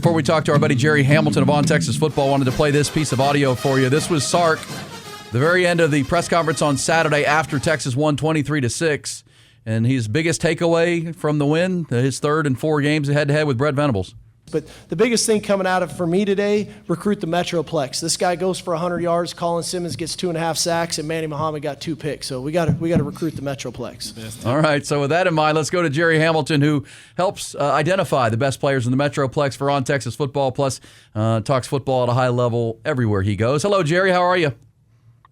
Before we talk to our buddy Jerry Hamilton of On Texas Football, wanted to play this piece of audio for you. This was Sark, the very end of the press conference on Saturday after Texas won 23-6, and his biggest takeaway from the win, his third and four games head-to-head with Brett Venables. But the biggest thing coming out of for me today, recruit the metroplex. This guy goes for 100 yards. Colin Simmons gets 2.5 sacks, and Manny Muhammad got 2 picks. So we got to recruit the metroplex. All right. So with that in mind, let's go to Jerry Hamilton, who helps identify the best players in the metroplex for On Texas Football. Plus, talks football at a high level everywhere he goes. Hello, Jerry. How are you?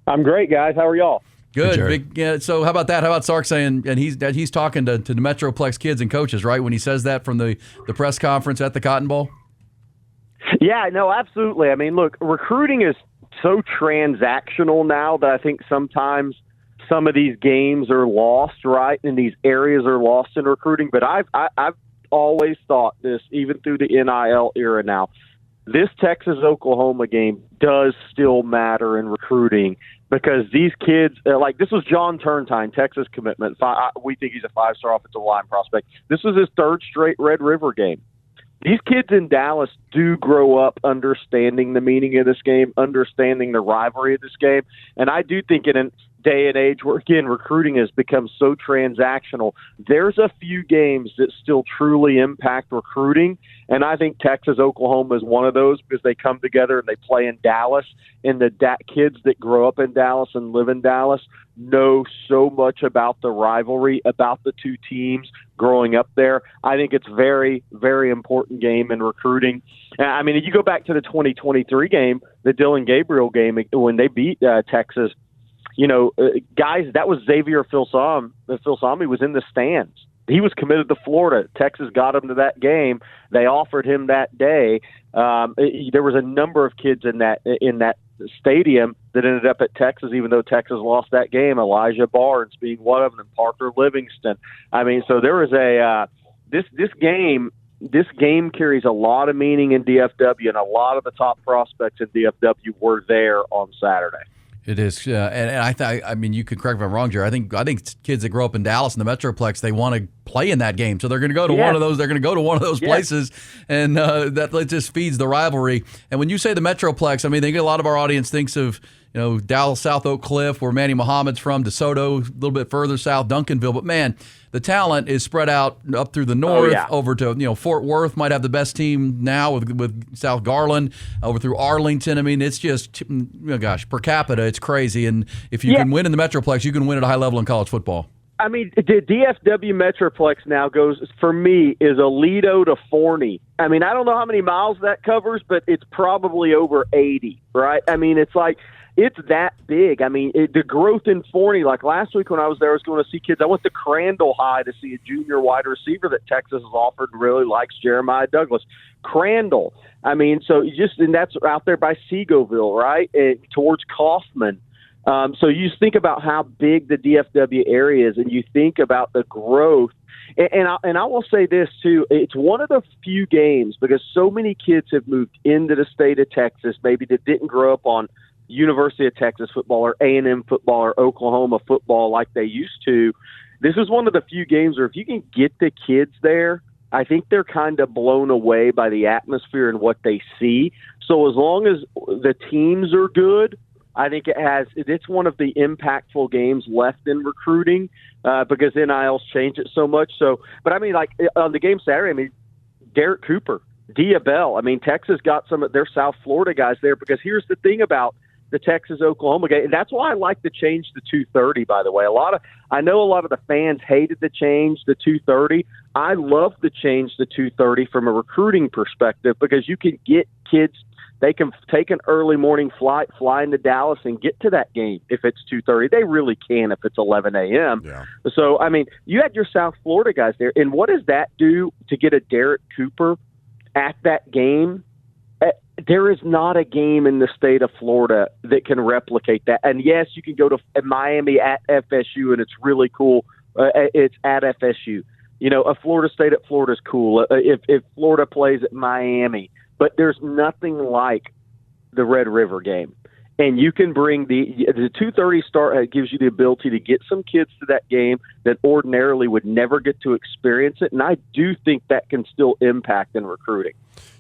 I'm great, guys. How are y'all? Good. Big, so how about that? How about Sark saying, and he's talking to the Metroplex kids and coaches, right, when he says that from the press conference at the Cotton Bowl? Yeah, no, absolutely. I mean, look, recruiting is so transactional now that I think sometimes some of these games are lost, right, and these areas are lost in recruiting. But I've always thought this, even through the NIL era now, this Texas-Oklahoma game does still matter in recruiting because these kids, like this was John Turntine, Texas commitment. We think he's a 5-star offensive line prospect. This was his third straight Red River game. These kids in Dallas do grow up understanding the meaning of this game, understanding the rivalry of this game. And I do think in a day and age where, again, recruiting has become so transactional, there's a few games that still truly impact recruiting. And I think Texas-Oklahoma is one of those because they come together and they play in Dallas. And the kids that grow up in Dallas and live in Dallas know so much about the rivalry, about the two teams growing up there. I think it's very, very important game in recruiting. I mean, if you go back to the 2023 game, the Dylan Gabriel game, when they beat Texas, you know, guys, that was Xavier Filsami. Filsami was in the stands. He was committed to Florida. Texas got him to that game. They offered him that day. There was a number of kids in that stadium that ended up at Texas, even though Texas lost that game. Elijah Barnes being one of them, and Parker Livingston. I mean, so there was this game carries a lot of meaning in DFW, and a lot of the top prospects in DFW were there on Saturday. It is, and I mean, you could correct me if I'm wrong, Jerry. I think kids that grow up in Dallas in the Metroplex, they want to play in that game, so they're going to go to one of those. They're going to go to one of those places, and that just feeds the rivalry. And when you say the Metroplex, I mean, I think a lot of our audience thinks of Dallas, South Oak Cliff, where Manny Muhammad's from, DeSoto, a little bit further south, Duncanville. But man, the talent is spread out up through the north, over to Fort Worth might have the best team now with South Garland, over through Arlington. I mean, it's just per capita, it's crazy. And if you can win in the Metroplex, you can win at a high level in college football. I mean, the DFW Metroplex now goes, for me, is Aledo to Forney. I mean, I don't know how many miles that covers, but it's probably over 80, right? I mean, it's like, it's that big. I mean, the growth in Forney, like last week when I was there, I was going to see kids. I went to Crandall High to see a junior wide receiver that Texas has offered and really likes, Jeremiah Douglas. Crandall. I mean, so and that's out there by Seagoville, right? Towards Kaufman. So you just think about how big the DFW area is, and you think about the growth. And I will say this, too. It's one of the few games, because so many kids have moved into the state of Texas, maybe that didn't grow up on University of Texas football or A&M football or Oklahoma football like they used to. This is one of the few games where if you can get the kids there, I think they're kind of blown away by the atmosphere and what they see. So as long as the teams are good, I think it's one of the impactful games left in recruiting because NIL's changed it so much. So, but I mean, like on the game Saturday, I mean, Derek Cooper, Diabell. I mean, Texas got some of their South Florida guys there because here's the thing about the Texas-Oklahoma game. And that's why I like the change to 2:30, by the way. I know a lot of the fans hated the change to 2:30. I love the change to 2:30 from a recruiting perspective because you can get kids, they can take an early morning flight, fly into Dallas, and get to that game if it's 2:30. They really can if it's 11 a.m. Yeah. So, I mean, you had your South Florida guys there. And what does that do to get a Derek Cooper at that game? There is not a game in the state of Florida that can replicate that. And, yes, you can go to Miami at FSU, and it's really cool. It's at FSU. A Florida State at Florida is cool. If Florida plays at Miami. But there's nothing like the Red River game. And you can bring the 2:30 start gives you the ability to get some kids to that game that ordinarily would never get to experience it. And I do think that can still impact in recruiting.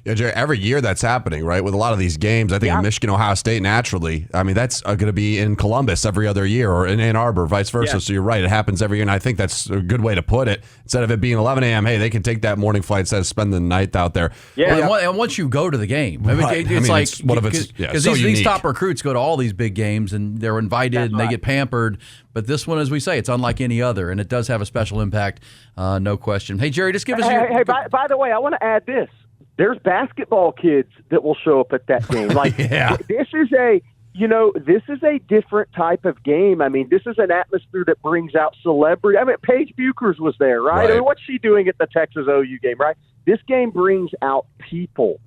Yeah, Jerry, every year that's happening, right? With a lot of these games, I think in Michigan, Ohio State, naturally. I mean, that's going to be in Columbus every other year, or in Ann Arbor, vice versa. Yeah. So you're right, it happens every year, and I think that's a good way to put it. Instead of it being 11 a.m., hey, they can take that morning flight instead of spending the night out there. Yeah, and once you go to the game, I mean, it's like because these top recruits go to all these big games, and they're invited, and they get pampered. But this one, as we say, it's unlike any other, and it does have a special impact, no question. Hey, Jerry, just give us your... Hey, by the way, I want to add this. There's basketball kids that will show up at that game. Like this is a different type of game. I mean, this is an atmosphere that brings out celebrity. I mean, Paige Buchers was there, right? I mean, what's she doing at the Texas OU game, right? This game brings out people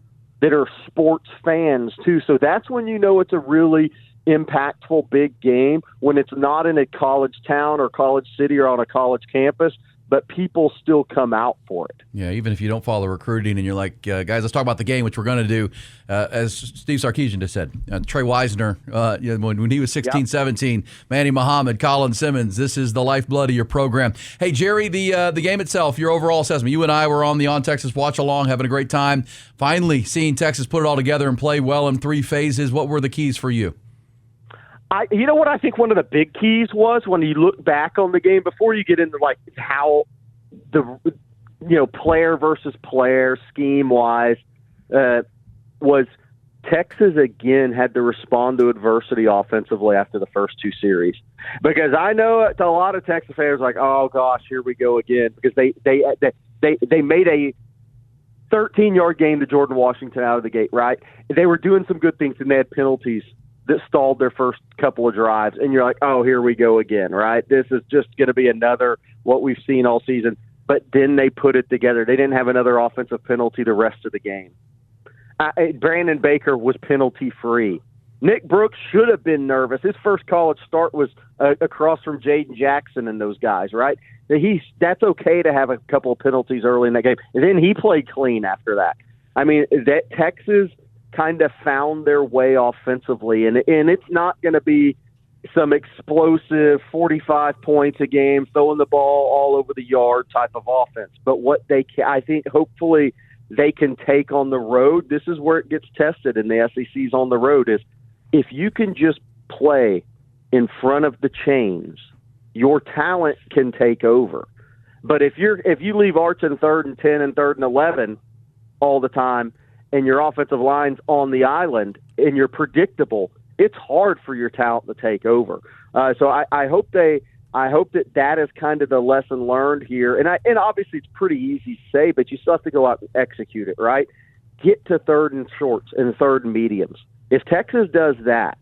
that are sports fans too. So that's when you know it's a really impactful big game, when it's not in a college town or college city or on a college campus, but people still come out for it. Yeah, even if you don't follow recruiting and you're like, guys, let's talk about the game, which we're going to do. As Steve Sarkisian just said, Trey Wisner, when he was 16, 17, Manny Muhammad, Colin Simmons, this is the lifeblood of your program. Hey, Jerry, the game itself, your overall assessment. You and I were on the On Texas watch along, having a great time. Finally seeing Texas put it all together and play well in 3 phases. What were the keys for you? You know what I think one of the big keys was when you look back on the game before you get into like how the player versus player scheme wise was Texas again had to respond to adversity offensively after the first 2 series, because I know a lot of Texas fans are like, oh gosh, here we go again, because they made a 13-yard game to Jordan Washington out of the gate, right? They were doing some good things and they had penalties that stalled their first couple of drives, and you're like, oh, here we go again, right? This is just going to be another what we've seen all season. But then they put it together. They didn't have another offensive penalty the rest of the game. Brandon Baker was penalty-free. Nick Brooks should have been nervous. His first college start was across from Jaden Jackson and those guys, right? That's okay to have a couple of penalties early in that game. And then he played clean after that. I mean, that Texas kind of found their way offensively, and it's not going to be some explosive 45 points a game, throwing the ball all over the yard type of offense. But what I think hopefully they can take on the road, this is where it gets tested in the SEC's on the road, is if you can just play in front of the chains, your talent can take over. But if you leave Arch in 3rd and 10 and 3rd and 11 all the time, and your offensive line's on the island, and you're predictable, it's hard for your talent to take over. So I hope that is kind of the lesson learned here. And obviously it's pretty easy to say, but you still have to go out and execute it, right? Get to 3rd and shorts and 3rd and mediums. If Texas does that,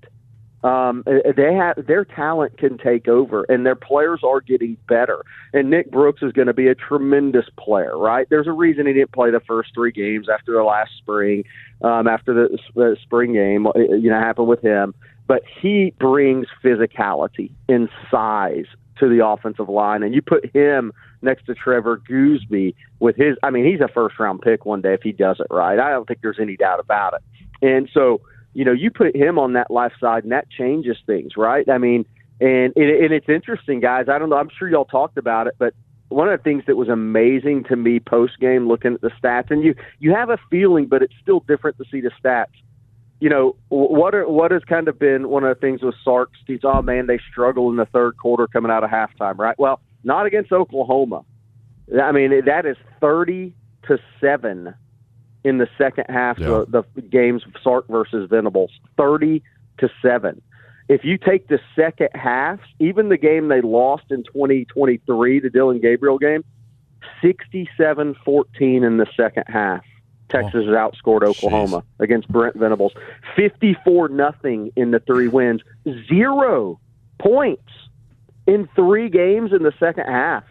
their talent can take over, and their players are getting better. And Nick Brooks is going to be a tremendous player, right? There's a reason he didn't play the first 3 games after the last spring, after the spring game, happened with him. But he brings physicality and size to the offensive line, and you put him next to Trevor Gooseby with his. I mean, he's a first-round pick one day if he does it right. I don't think there's any doubt about it. And so, you put him on that left side, and that changes things, right? I mean, and it's interesting, guys. I don't know. I'm sure y'all talked about it, but one of the things that was amazing to me post-game looking at the stats, and you have a feeling, but it's still different to see the stats. What has kind of been one of the things with Sark? He's, oh, man, they struggle in the 3rd quarter coming out of halftime, right? Well, not against Oklahoma. I mean, that is 30-7. In the second half, the games Sark versus Venables, 30-7. If you take the second half, even the game they lost in 2023, the Dylan Gabriel game, 67-14 in the second half. Texas has outscored Oklahoma against Brent Venables. 54-0 in the 3 wins. 0 points in 3 games in the second half.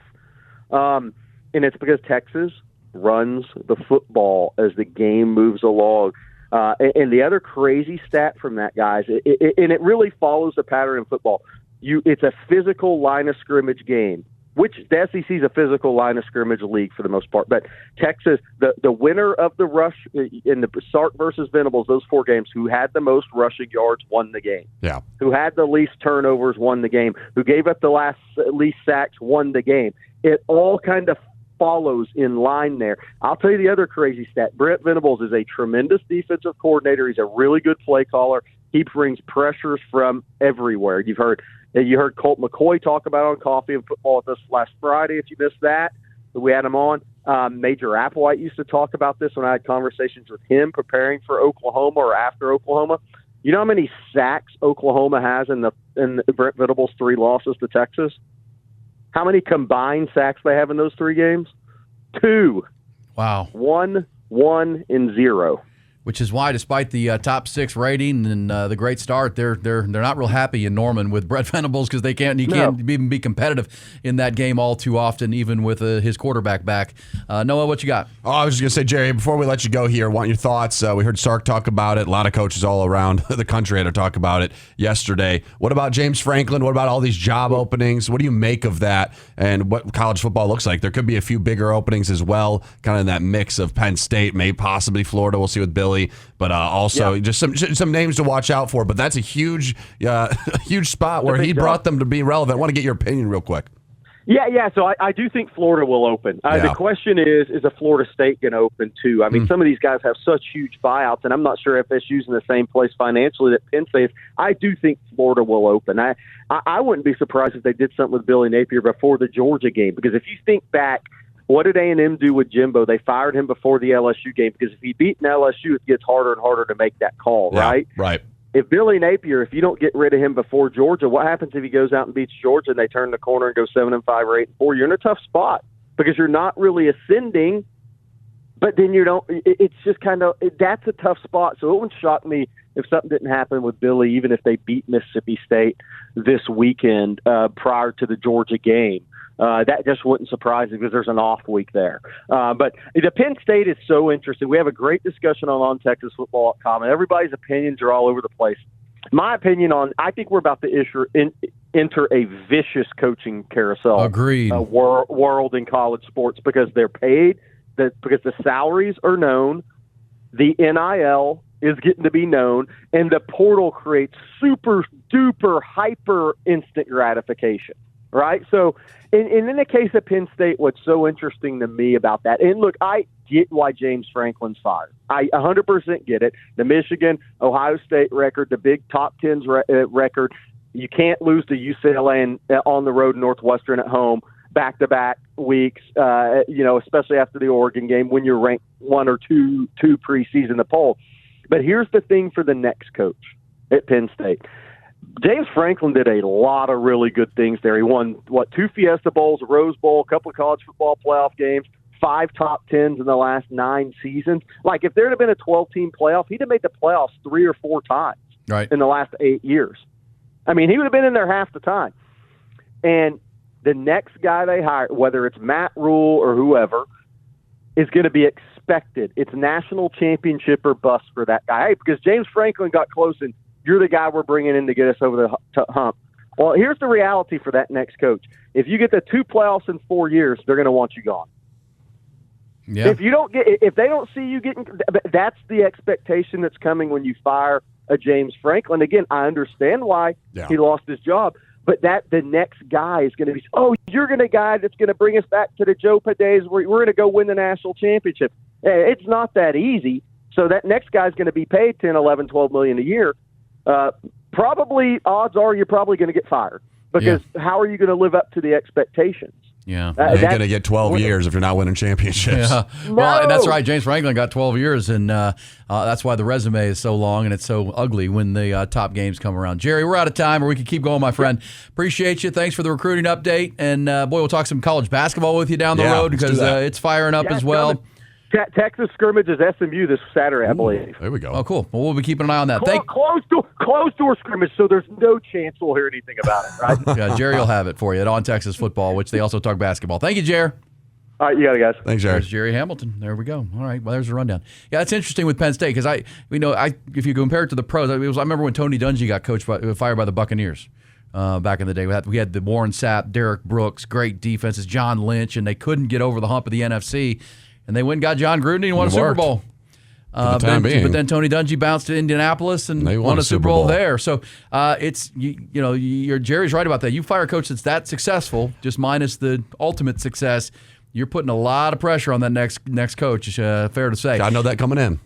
And it's because Texas runs the football as the game moves along. And the other crazy stat from that, guys, and it really follows the pattern in football. It's a physical line of scrimmage game, which the SEC is a physical line of scrimmage league for the most part. But Texas, the winner of the rush in the Sark versus Venables, those 4 games, who had the most rushing yards won the game. Yeah. Who had the least turnovers won the game. Who gave up the least sacks won the game. It all kind of follows in line there. I'll tell you the other crazy stat. Brent Venables is a tremendous defensive coordinator. He's a really good play caller. He brings pressures from everywhere. You heard Colt McCoy talk about it on Coffee and Football with us last Friday. If you missed that, we had him on. Major Applewhite used to talk about this when I had conversations with him preparing for Oklahoma or after Oklahoma. You know how many sacks Oklahoma has in Brent Venables' 3 losses to Texas? How many combined sacks they have in those 3 games? 2. Wow. 1, 1, and 0. Which is why, despite the top 6 rating and the great start, they're not real happy in Norman with Brett Venables because he can't even be competitive in that game all too often, even with his quarterback back. Noah, what you got? Oh, I was just going to say, Jerry, before we let you go here, I want your thoughts. We heard Sark talk about it. A lot of coaches all around the country had to talk about it yesterday. What about James Franklin? What about all these job openings? What do you make of that and what college football looks like? There could be a few bigger openings as well, kind of in that mix of Penn State, maybe possibly Florida. We'll see with Billy. But also just some names to watch out for. But that's a huge spot where he brought them to be relevant. I want to get your opinion real quick. Yeah. So I do think Florida will open. The question is a Florida State going to open too? I mean, some of these guys have such huge buyouts, and I'm not sure if FSU's in the same place financially that Penn State is. I do think Florida will open. I wouldn't be surprised if they did something with Billy Napier before the Georgia game, because if you think back, what did A&M do with Jimbo? They fired him before the LSU game because if he beat an LSU, it gets harder and harder to make that call, right? Right. If Billy Napier, if you don't get rid of him before Georgia, what happens if he goes out and beats Georgia and they turn the corner and go 7-5 or 8-4? You're in a tough spot because you're not really ascending, but then you don't. It's just kind of that's a tough spot. So it wouldn't shock me if something didn't happen with Billy, even if they beat Mississippi State this weekend prior to the Georgia game. That just wouldn't surprise me because there's an off week there. But the Penn State is so interesting. We have a great discussion on TexasFootball.com, and everybody's opinions are all over the place. My opinion I think we're about to enter a vicious coaching carousel. Agreed. World in college sports because they're paid, because the salaries are known, the NIL is getting to be known, and the portal creates super duper hyper instant gratification. Right? So, in the case of Penn State, what's so interesting to me about that, and look, I get why James Franklin's fired. I 100% get it. The Michigan, Ohio State record, the big top 10s record, you can't lose to UCLA and, on the road, Northwestern at home, back-to-back weeks, especially after the Oregon game when you're ranked 1 or 2 preseason in the poll. But here's the thing for the next coach at Penn State. James Franklin did a lot of really good things there. He won, 2 Fiesta Bowls, a Rose Bowl, a couple of college football playoff games, 5 top 10s in the last 9 seasons. Like, if there had been a 12-team playoff, he'd have made the playoffs 3 or 4 times in the last 8 years. I mean, he would have been in there half the time. And the next guy they hire, whether it's Matt Rule or whoever, is going to be expected. It's national championship or bust for that guy. Hey, because James Franklin got close and you're the guy we're bringing in to get us over the hump. Well, here's the reality for that next coach. If you get the 2 playoffs in 4 years, they're going to want you gone. Yeah. If they don't see you getting, that's the expectation that's coming when you fire a James Franklin. Again, I understand why he lost his job, but the next guy is going to be, you're going to guy that's going to bring us back to the Joe days where we're going to go win the national championship. It's not that easy. So that next guy's going to be paid $10, $11, $12 million a year. Probably odds are you're probably going to get fired because how are you going to live up to the expectations? Yeah, you're going to get 12 years if you're not winning championships. Yeah. No. Well, that's right. James Franklin got 12 years, and that's why the resume is so long and it's so ugly when the top games come around. Jerry, we're out of time, or we could keep going, my friend. Appreciate you. Thanks for the recruiting update, and boy, we'll talk some college basketball with you down the road because it's firing up as well. Texas scrimmage is SMU this Saturday, I believe. There we go. Oh, cool. Well, we'll be keeping an eye on that. Closed door scrimmage, so there's no chance we'll hear anything about it, right? Yeah, Jerry will have it for you at On Texas Football, which they also talk basketball. Thank you, Jerry. All right, you got it, guys. Thanks, Jerry. There's Jerry Hamilton. There we go. All right, well, there's a rundown. Yeah, it's interesting with Penn State because if you compare it to the pros, I remember when Tony Dungy got fired by the Buccaneers. Back in the day, we had the Warren Sapp, Derek Brooks, great defenses, John Lynch, and they couldn't get over the hump of the NFC. And they went and got John Gruden and won a Super Bowl. But then Tony Dungy bounced to Indianapolis and won a Super Bowl there. So it's Jerry's right about that. You fire a coach that's that successful, just minus the ultimate success, you're putting a lot of pressure on that next coach. Fair to say. I know that coming in.